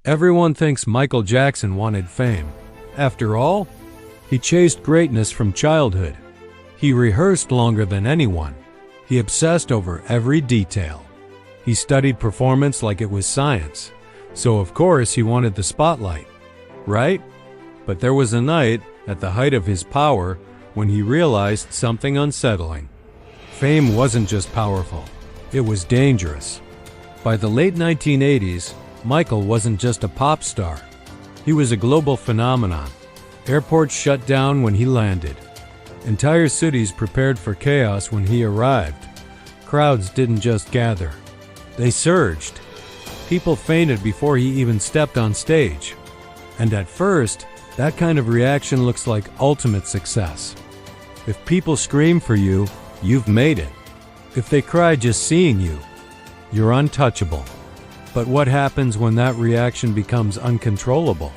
Everyone thinks Michael Jackson wanted fame. After all, he chased greatness from childhood. He rehearsed longer than anyone. He obsessed over every detail. He studied performance like it was science. So of course he wanted the spotlight, right? But there was a night, at the height of his power, when he realized something unsettling. Fame wasn't just powerful, it was dangerous. By the late 1980s, Michael wasn't just a pop star. He was a global phenomenon. Airports shut down when he landed. Entire cities prepared for chaos when he arrived. Crowds didn't just gather. They surged. People fainted before he even stepped on stage. And at first, that kind of reaction looks like ultimate success. If people scream for you, you've made it. If they cry just seeing you, you're untouchable. But what happens when that reaction becomes uncontrollable?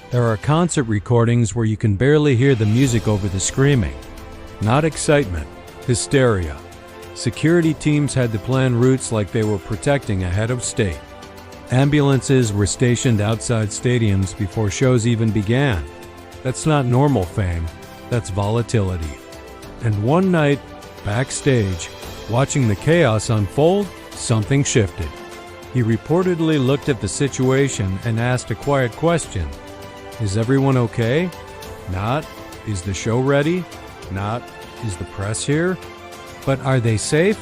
There are concert recordings where you can barely hear the music over the screaming. Not excitement, hysteria. Security teams had to plan routes like they were protecting a head of state. Ambulances were stationed outside stadiums before shows even began. That's not normal fame, that's volatility. And one night, backstage, watching the chaos unfold, something shifted. He reportedly looked at the situation and asked a quiet question. Is everyone okay? Not. Is the show ready? Not. Is the press here? But are they safe?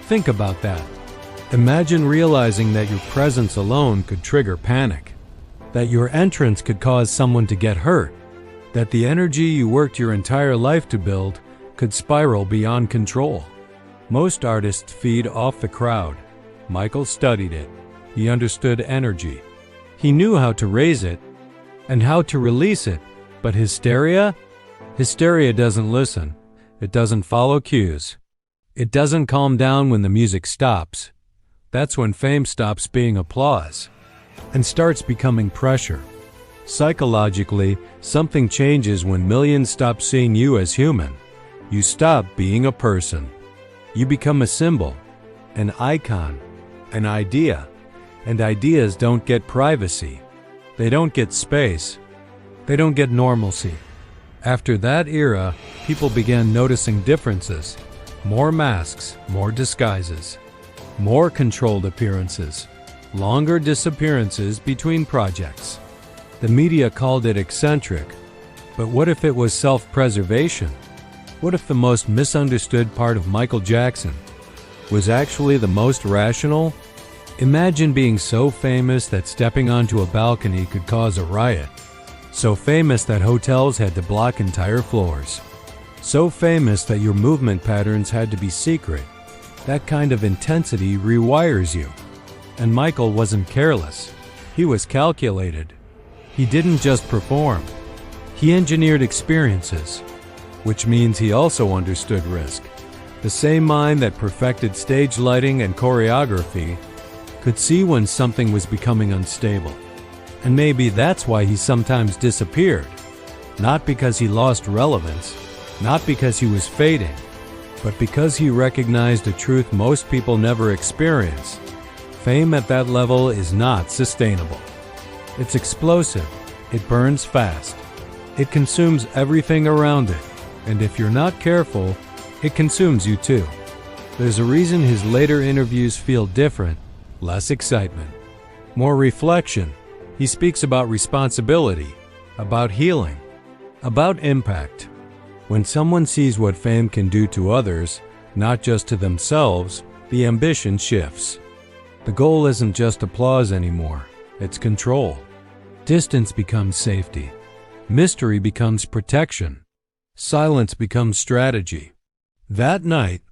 Think about that. Imagine realizing that your presence alone could trigger panic, that your entrance could cause someone to get hurt, that the energy you worked your entire life to build could spiral beyond control. Most artists feed off the crowd. Michael studied it. He understood energy. He knew how to raise it and how to release it. But hysteria? Hysteria doesn't listen. It doesn't follow cues. It doesn't calm down when the music stops. That's when fame stops being applause and starts becoming pressure. Psychologically, something changes when millions stop seeing you as human. You stop being a person. You become a symbol, an icon, an idea. And ideas don't get privacy. They don't get space. They don't get normalcy. After that era, people began noticing differences. More masks, more disguises. More controlled appearances, longer disappearances between projects. The media called it eccentric, but what if it was self-preservation? What if the most misunderstood part of Michael Jackson was actually the most rational? Imagine being so famous that stepping onto a balcony could cause a riot. So famous that hotels had to block entire floors. So famous that your movement patterns had to be secret. That kind of intensity rewires you. And Michael wasn't careless. He was calculated. He didn't just perform. He engineered experiences, which means he also understood risk. The same mind that perfected stage lighting and choreography could see when something was becoming unstable. And maybe that's why he sometimes disappeared. Not because he lost relevance, not because he was fading, but because he recognized a truth most people never experience. Fame at that level is not sustainable. It's explosive. It burns fast. It consumes everything around it. And if you're not careful, it consumes you too. There's a reason his later interviews feel different. Less excitement. More reflection. He speaks about responsibility, about healing, about impact. When someone sees what fame can do to others, not just to themselves, the ambition shifts. The goal isn't just applause anymore, it's control. Distance becomes safety. Mystery becomes protection. Silence becomes strategy. That night,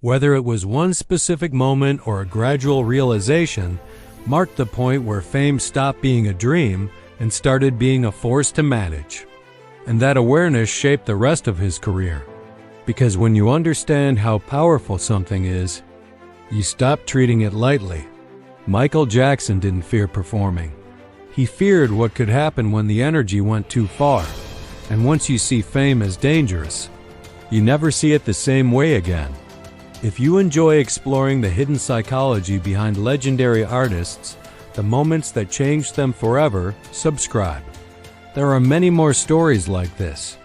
whether it was one specific moment or a gradual realization, marked the point where fame stopped being a dream and started being a force to manage. And that awareness shaped the rest of his career. Because when you understand how powerful something is, you stop treating it lightly. Michael Jackson didn't fear performing. He feared what could happen when the energy went too far. And once you see fame as dangerous, you never see it the same way again. If you enjoy exploring the hidden psychology behind legendary artists, the moments that changed them forever, subscribe. There are many more stories like this.